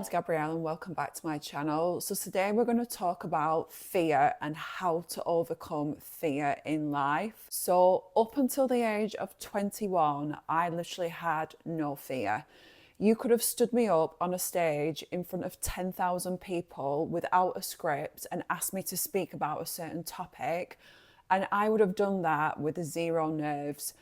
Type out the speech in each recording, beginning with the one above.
name's Gabrielle and welcome back to my channel. So today we're going to talk about fear and how to overcome fear in life. So up until the age of 21, I literally had no fear. You could have stood me up on a stage in front of 10,000 people without a script and asked me to speak about a certain topic, and I would have done that with zero nerves.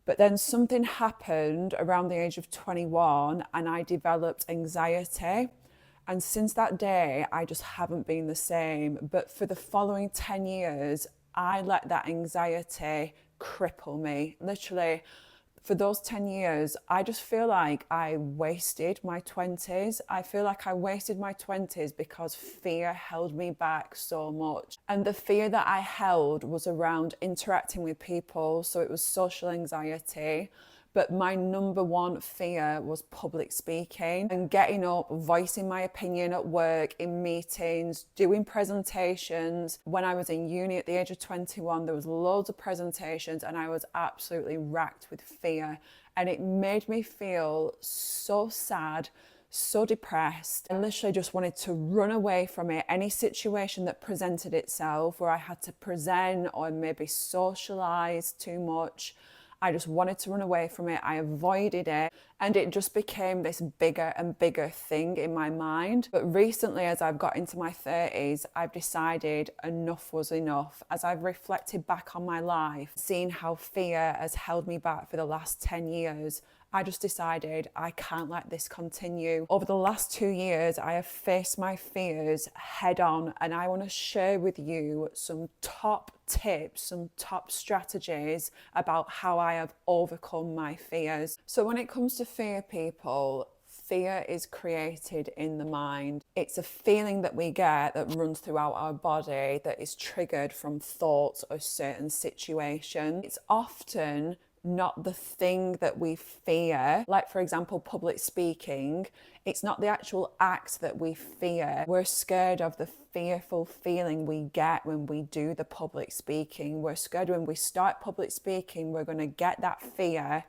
But then something happened around the age of 21 and I developed anxiety. And since that day, I just haven't been the same. But for the following 10 years, I let that anxiety cripple me. Literally, for those 10 years, I just feel like I wasted my 20s. I feel like I wasted my 20s because fear held me back so much. And the fear that I held was around interacting with people. So it was social anxiety. But my number one fear was public speaking and getting up, voicing my opinion at work, in meetings, doing presentations. When I was in uni at the age of 21, there was loads of presentations and I was absolutely racked with fear. And it made me feel so sad, so depressed. I literally just wanted to run away from it. Any situation that presented itself where I had to present or maybe socialize too much, I just wanted to run away from it. I avoided it, and it just became this bigger and bigger thing in my mind. But recently, as I've got into my 30s, I've decided enough was enough. As I've reflected back on my life, seeing how fear has held me back for the last 10 years, I just decided I can't let this continue. Over the last 2 years, I have faced my fears head on, and I want to share with you some top tips, some top strategies about how I have overcome my fears. So when it comes to fear, people, fear is created in the mind. It's a feeling that we get that runs throughout our body that is triggered from thoughts or certain situations. It's often not the thing that we fear, like for example public speaking. It's not the actual act that we fear. We're scared of the fearful feeling we get when we do the public speaking. We're scared when we start public speaking, we're going to get that fear,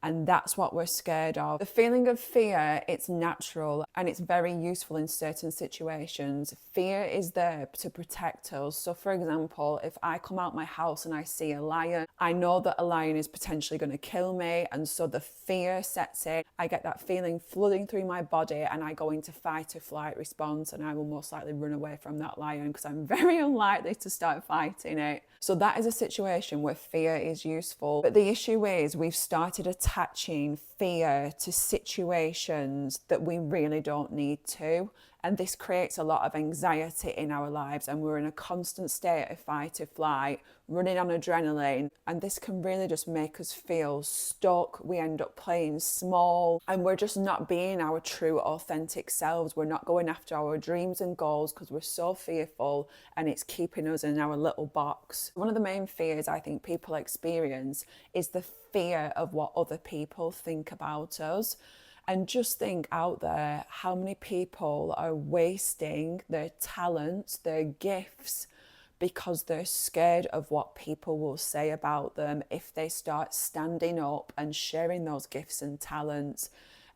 and that's what we're scared of. The feeling of fear, it's natural and it's very useful in certain situations. Fear is there to protect us. So for example, if I come out my house and I see a lion, I know that a lion is potentially going to kill me, and so the fear sets in. I get that feeling flooding through my body and I go into fight or flight response, and I will most likely run away from that lion because I'm very unlikely to start fighting it. So that is a situation where fear is useful. But the issue is we've started attaching fear to situations that we really don't need to. And this creates a lot of anxiety in our lives, and we're in a constant state of fight or flight, running on adrenaline. And this can really just make us feel stuck. We end up playing small and we're just not being our true, authentic selves. We're not going after our dreams and goals because we're so fearful, and it's keeping us in our little box. One of the main fears I think people experience is the fear of what other people think about us. And just think out there how many people are wasting their talents, their gifts, because they're scared of what people will say about them if they start standing up and sharing those gifts and talents.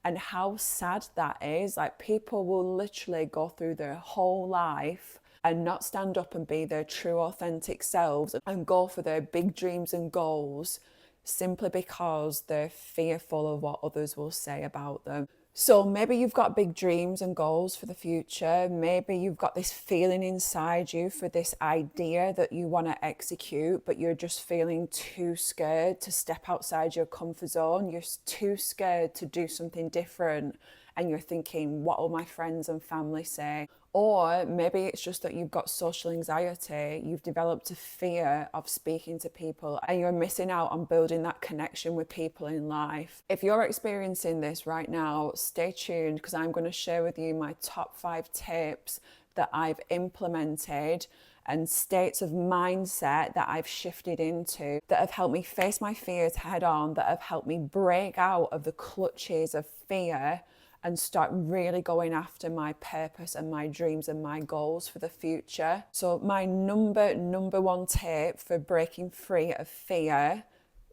And how sad that is. Like, people will literally go through their whole life and not stand up and be their true authentic selves and go for their big dreams and goals simply because they're fearful of what others will say about them. So maybe you've got big dreams and goals for the future. Maybe you've got this feeling inside you for this idea that you want to execute, but you're just feeling too scared to step outside your comfort zone. You're too scared to do something different. And you're thinking, what will my friends and family say? Or maybe it's just that you've got social anxiety, you've developed a fear of speaking to people, and you're missing out on building that connection with people in life. If you're experiencing this right now, stay tuned, because I'm going to share with you my top 5 tips that I've implemented and states of mindset that I've shifted into that have helped me face my fears head on, that have helped me break out of the clutches of fear and start really going after my purpose and my dreams and my goals for the future. So my number one tip for breaking free of fear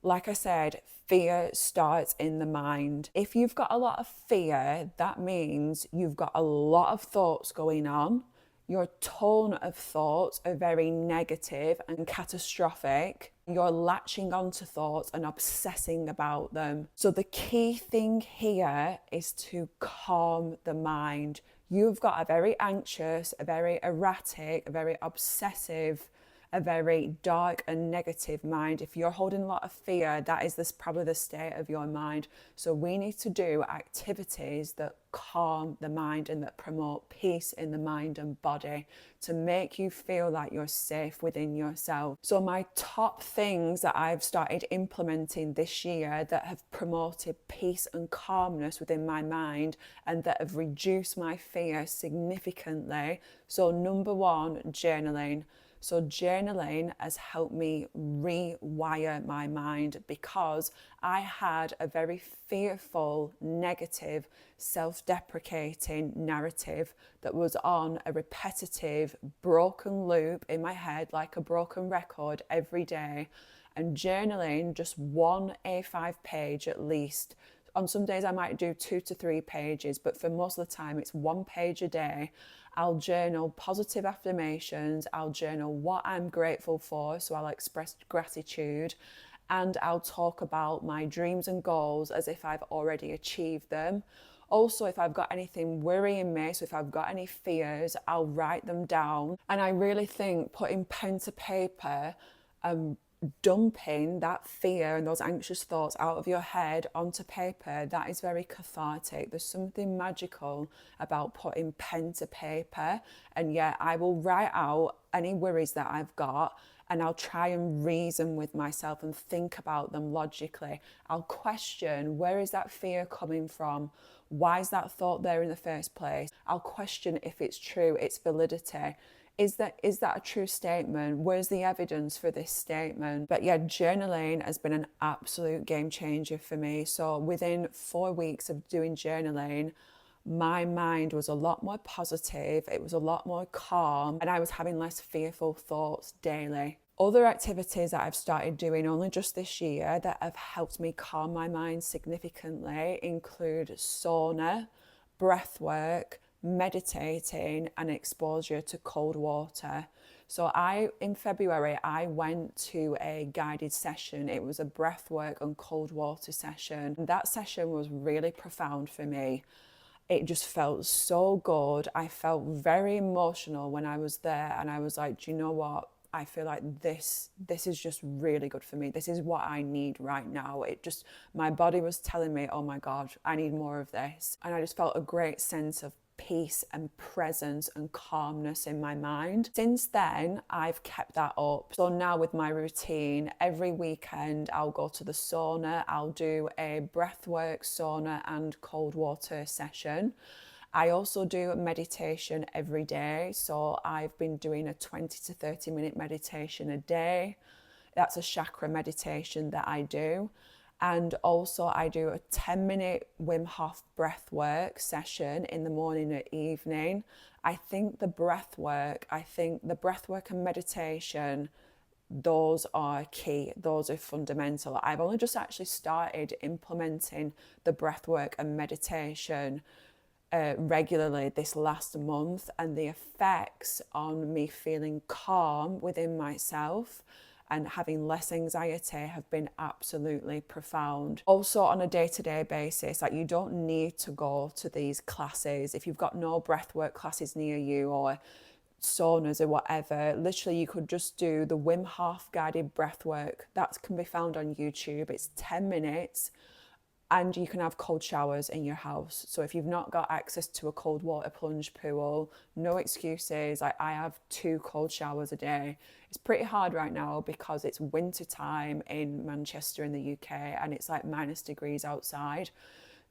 Like I said, fear starts in the mind. If you've got a lot of fear, that means you've got a lot of thoughts going on. Your tone of thoughts are very negative and catastrophic. You're latching onto thoughts and obsessing about them. So, the key thing here is to calm the mind. You've got a very anxious, a very erratic, a very obsessive, a very dark and negative mind. If you're holding a lot of fear, that is probably the state of your mind. So we need to do activities that calm the mind and that promote peace in the mind and body to make you feel like you're safe within yourself. So my top things that I've started implementing this year that have promoted peace and calmness within my mind and that have reduced my fear significantly. So number one, journaling. So journaling has helped me rewire my mind because I had a very fearful, negative, self-deprecating narrative that was on a repetitive, broken loop in my head, like a broken record every day. And journaling, just one A5 page at least. On some days I might do 2 to 3 pages, but for most of the time it's 1 page a day. I'll journal positive affirmations, I'll journal what I'm grateful for, so I'll express gratitude, and I'll talk about my dreams and goals as if I've already achieved them. Also, if I've got anything worrying me, so if I've got any fears, I'll write them down. And I really think putting pen to paper, dumping that fear and those anxious thoughts out of your head onto paper, that is very cathartic. There's something magical about putting pen to paper. And yeah, I will write out any worries that I've got and I'll try and reason with myself and think about them logically. I'll question, where is that fear coming from? Why is that thought there in the first place? I'll question if it's true, its validity. Is that a true statement? Where's the evidence for this statement? But yeah, journaling has been an absolute game changer for me. So within 4 weeks of doing journaling, my mind was a lot more positive, it was a lot more calm, and I was having less fearful thoughts daily. Other activities that I've started doing only just this year that have helped me calm my mind significantly include sauna, breath work, meditating, and exposure to cold water. So in February, I went to a guided session. It was a breathwork and cold water session. That session was really profound for me. It just felt so good. I felt very emotional when I was there, and I was like, do you know what? I feel like this is just really good for me. This is what I need right now. My body was telling me, oh my God, I need more of this. And I just felt a great sense of peace and presence and calmness in my mind. Since then, I've kept that up. So now with my routine, every weekend I'll go to the sauna. I'll do a breathwork sauna and cold water session. I also do meditation every day. So I've been doing a 20 to 30 minute meditation a day. That's a chakra meditation that I do. And also I do a 10-minute Wim Hof breath work session in the morning and evening. I think the breath work and meditation, those are key. Those are fundamental. I've only just actually started implementing the breath work and meditation regularly this last month, and the effects on me feeling calm within myself and having less anxiety have been absolutely profound. Also on a day-to-day basis, like you don't need to go to these classes. If you've got no breathwork classes near you or saunas or whatever, literally you could just do the Wim Hof guided breathwork. That can be found on YouTube. It's 10 minutes. And you can have cold showers in your house. So if you've not got access to a cold water plunge pool, no excuses. I have 2 cold showers a day. It's pretty hard right now because it's winter time in Manchester in the UK and it's like -degrees outside.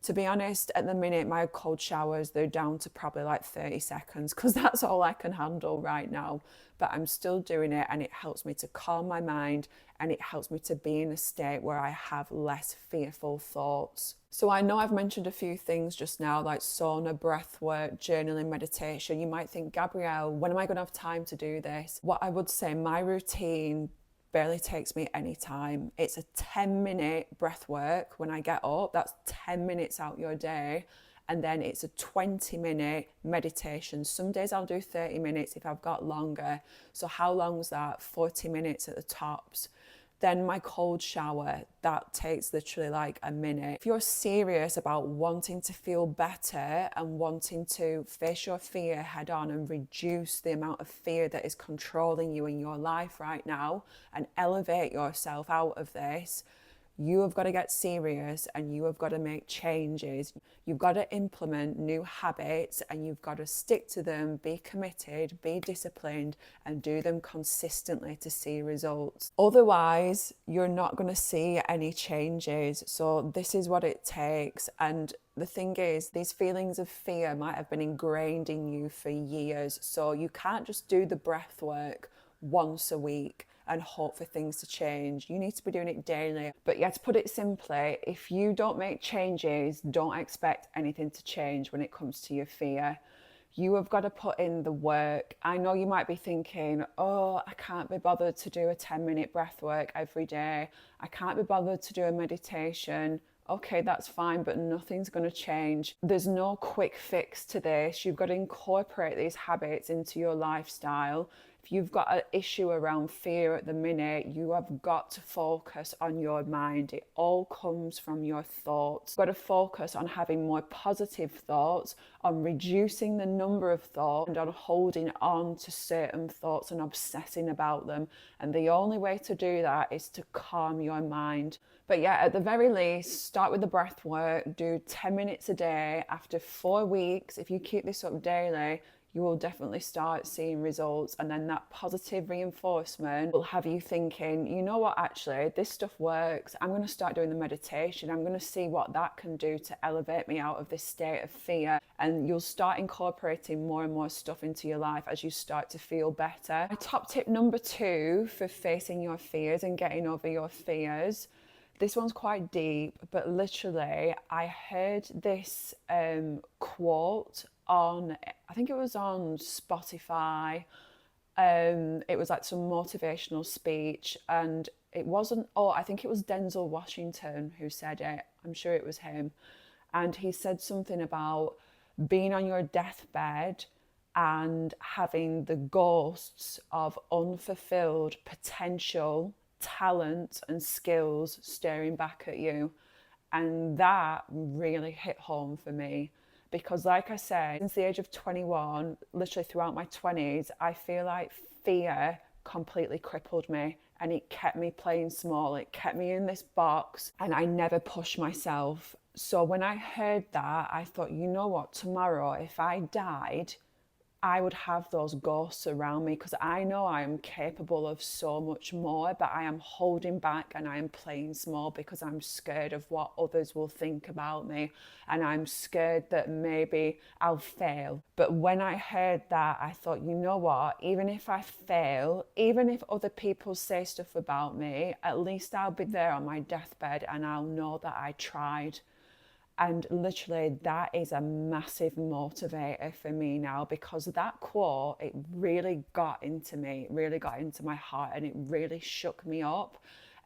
To be honest, at the minute, my cold showers, they're down to probably like 30 seconds because that's all I can handle right now. But I'm still doing it and it helps me to calm my mind and it helps me to be in a state where I have less fearful thoughts. So I know I've mentioned a few things just now, like sauna, breath work, journaling, meditation. You might think, Gabrielle, when am I going to have time to do this? What I would say, my routine barely takes me any time. It's a 10-minute breath work when I get up. That's 10 minutes out your day. And then it's a 20-minute meditation. Some days I'll do 30 minutes if I've got longer. So how long is that? 40 minutes at the tops. Then my cold shower, that takes literally like a minute. If you're serious about wanting to feel better and wanting to face your fear head on and reduce the amount of fear that is controlling you in your life right now and elevate yourself out of this, you have got to get serious and you have got to make changes. You've got to implement new habits and you've got to stick to them, be committed, be disciplined, and do them consistently to see results. Otherwise, you're not going to see any changes. So this is what it takes. And the thing is, these feelings of fear might have been ingrained in you for years. So you can't just do the breath work once a week and hope for things to change. You need to be doing it daily. But yeah, to put it simply, if you don't make changes, don't expect anything to change when it comes to your fear. You have got to put in the work. I know you might be thinking, oh, I can't be bothered to do a 10-minute breath work every day. I can't be bothered to do a meditation. Okay, that's fine, but nothing's going to change. There's no quick fix to this. You've got to incorporate these habits into your lifestyle. If you've got an issue around fear at the minute, you have got to focus on your mind. It all comes from your thoughts. You've got to focus on having more positive thoughts, on reducing the number of thoughts, and on holding on to certain thoughts and obsessing about them. And the only way to do that is to calm your mind. But yeah, at the very least, start with the breath work, do 10 minutes a day. After 4 weeks, if you keep this up daily, you will definitely start seeing results. And then that positive reinforcement will have you thinking, you know what, actually, this stuff works. I'm going to start doing the meditation. I'm going to see what that can do to elevate me out of this state of fear. And you'll start incorporating more and more stuff into your life as you start to feel better. My top tip number 2 for facing your fears and getting over your fears. This one's quite deep, but literally I heard this quote on, I think it was on Spotify. It was like some motivational speech, and it wasn't, oh, I think it was Denzel Washington who said it. I'm sure it was him. And he said something about being on your deathbed and having the ghosts of unfulfilled potential, talent and skills staring back at you. And that really hit home for me because, like I said, since the age of 21, literally throughout my 20s, I feel like fear completely crippled me and it kept me playing small. It kept me in this box and I never pushed myself. So when I heard that, I thought, you know what, tomorrow if I died, I would have those ghosts around me because I know I am capable of so much more, but I am holding back and I am playing small because I'm scared of what others will think about me and I'm scared that maybe I'll fail. But when I heard that, I thought, you know what, even if I fail, even if other people say stuff about me, at least I'll be there on my deathbed and I'll know that I tried. And literally that is a massive motivator for me now because that quote, it really got into me, it really got into my heart and it really shook me up.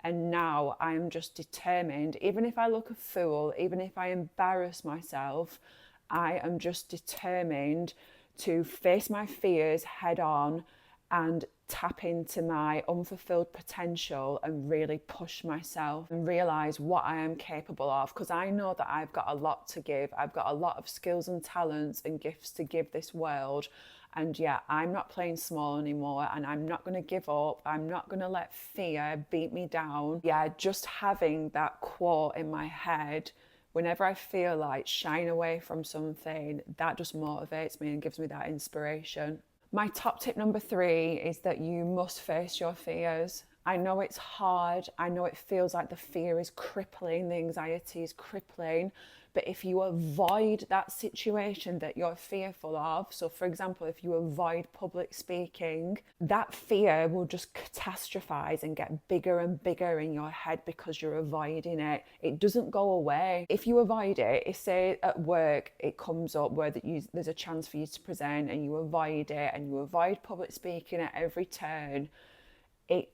And now I am just determined, even if I look a fool, even if I embarrass myself, I am just determined to face my fears head on and tap into my unfulfilled potential and really push myself and realize what I am capable of, because I know that I've got a lot to give. I've got a lot of skills and talents and gifts to give this world. And yeah, I'm not playing small anymore and I'm not going to give up. I'm not going to let fear beat me down. Yeah, just having that quote in my head whenever I feel like shying away from something, that just motivates me and gives me that inspiration. My top tip number 3 is that you must face your fears. I know it's hard. I know it feels like the fear is crippling, the anxiety is crippling. But if you avoid that situation that you're fearful of, so for example, if you avoid public speaking, that fear will just catastrophize and get bigger and bigger in your head because you're avoiding it. It doesn't go away. If you avoid it, if say at work it comes up where there's a chance for you to present and you avoid it and you avoid public speaking at every turn,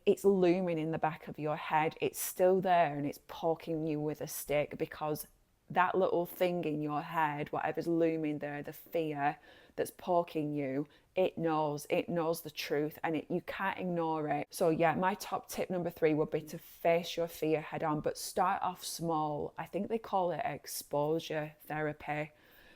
it's looming in the back of your head. It's still there and it's poking you with a stick, because that little thing in your head, whatever's looming there, the fear that's poking you, it knows the truth, and you can't ignore it. So yeah, my top tip number 3 would be to face your fear head on, but start off small. I think they call it exposure therapy.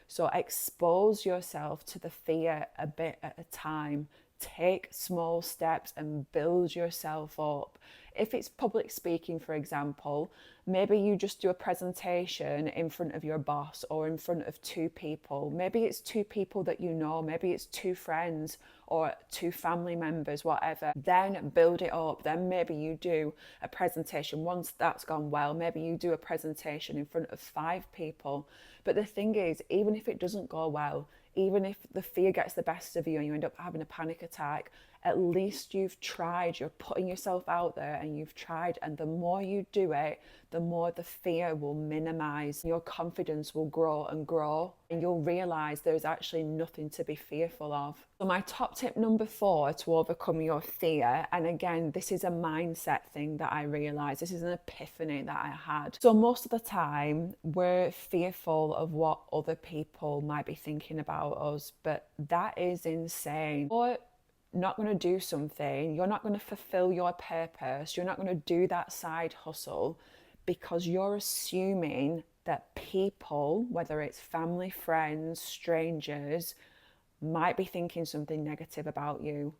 So expose yourself to the fear a bit at a time. Take small steps and build yourself up. If it's public speaking, for example, maybe you just do a presentation in front of your boss or in front of 2 people. Maybe it's 2 people that you know, maybe it's 2 friends or 2 family members, whatever. Then build it up. Then maybe you do a presentation. Once that's gone well, maybe you do a presentation in front of 5 people. But the thing is, even if it doesn't go well, even if the fear gets the best of you and you end up having a panic attack, at least you've tried. You're putting yourself out there and you've tried. And the more you do it, the more the fear will minimize. Your confidence will grow and grow, and you'll realize there's actually nothing to be fearful of. So my top tip number 4 to overcome your fear, and again, this is a mindset thing that I realized, this is an epiphany that I had. So most of the time we're fearful of what other people might be thinking about us, but that is insane. Or not going to do something, you're not going to fulfill your purpose, you're not going to do that side hustle because you're assuming that people, whether it's family, friends, strangers, might be thinking something negative about you.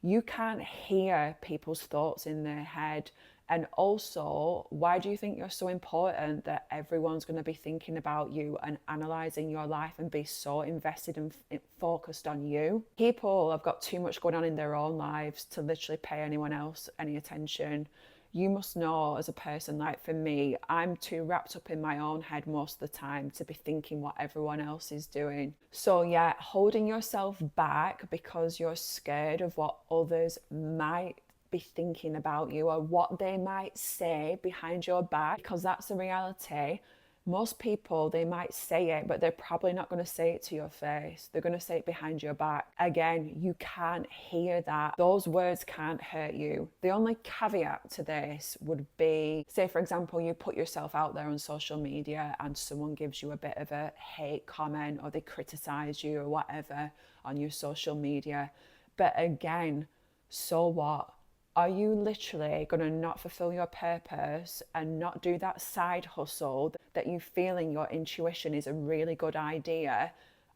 You can't hear people's thoughts in their head. And also, why do you think you're so important that everyone's going to be thinking about you and analysing your life and be so invested and focused on you? People have got too much going on in their own lives to literally pay anyone else any attention. You must know, as a person, like for me, I'm too wrapped up in my own head most of the time to be thinking what everyone else is doing. So yeah, holding yourself back because you're scared of what others might be thinking about you or what they might say behind your back, because that's the reality. Most people, they might say it, but they're probably not going to say it to your face. They're going to say it behind your back. Again, you can't hear that. Those words can't hurt you. The only caveat to this would be, say for example, you put yourself out there on social media and someone gives you a bit of a hate comment or they criticize you or whatever on your social media. But again, so what? Are you literally going to not fulfill your purpose and not do that side hustle that you feel in your intuition is a really good idea?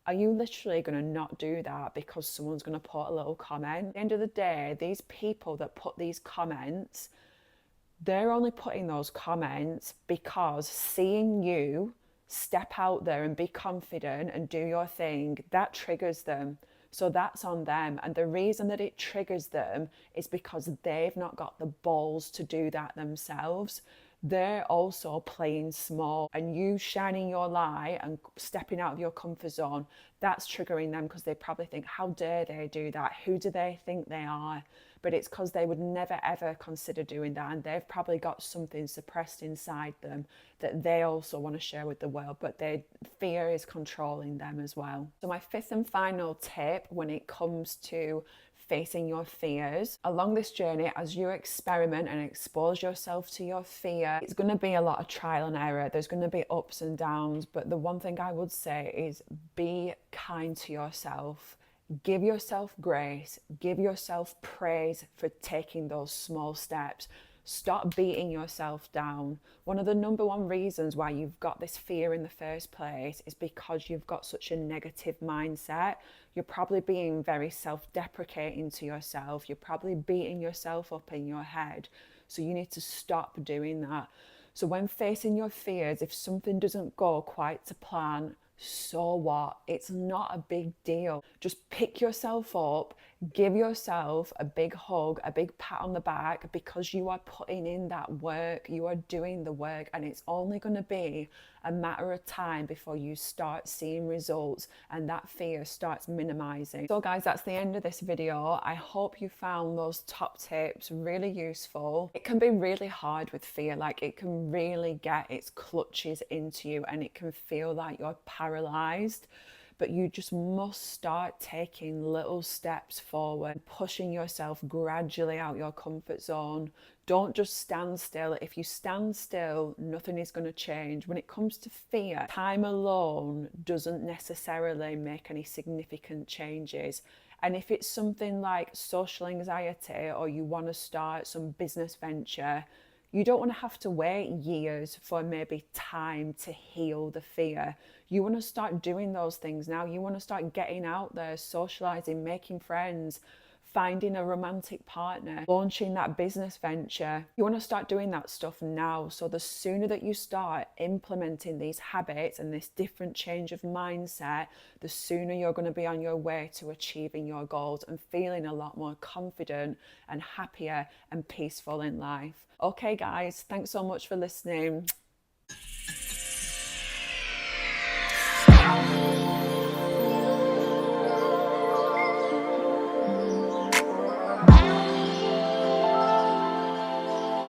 Are you literally going to not do that because someone's going to put a little comment? At the end of the day, these people that put these comments, they're only putting those comments because seeing you step out there and be confident and do your thing, that triggers them. So that's on them. And the reason that it triggers them is because they've not got the balls to do that themselves. They're also playing small, and you shining your light and stepping out of your comfort zone, that's triggering them because they probably think, how dare they do that? Who do they think they are? But it's because they would never ever consider doing that, and they've probably got something suppressed inside them that they also want to share with the world, but their fear is controlling them as well. So my 5th and final tip when it comes to facing your fears along this journey, as you experiment and expose yourself to your fear, it's going to be a lot of trial and error. There's going to be ups and downs, but the one thing I would say is be kind to yourself. Give yourself grace, give yourself praise for taking those small steps. Stop beating yourself down. One of the number 1 reasons why you've got this fear in the first place is because you've got such a negative mindset. You're probably being very self-deprecating to yourself. You're probably beating yourself up in your head. So you need to stop doing that. So when facing your fears, if something doesn't go quite to plan, so what? It's not a big deal. Just pick yourself up, give yourself a big hug, a big pat on the back, because you are putting in that work, you are doing the work, and it's only going to be a matter of time before you start seeing results and that fear starts minimizing. So guys, that's the end of this video. I hope you found those top tips really useful. It can be really hard with fear, like it can really get its clutches into you and it can feel like you're paralyzed. but you just must start taking little steps forward, pushing yourself gradually out your comfort zone. Don't just stand still. If you stand still, nothing is going to change. When it comes to fear, time alone doesn't necessarily make any significant changes. And if it's something like social anxiety, or you want to start some business venture, you don't want to have to wait years for maybe time to heal the fear. You want to start doing those things now. You want to start getting out there, socializing, making friends, finding a romantic partner, launching that business venture. You want to start doing that stuff now. So the sooner that you start implementing these habits and this different change of mindset, the sooner you're going to be on your way to achieving your goals and feeling a lot more confident and happier and peaceful in life. Okay, guys, thanks so much for listening.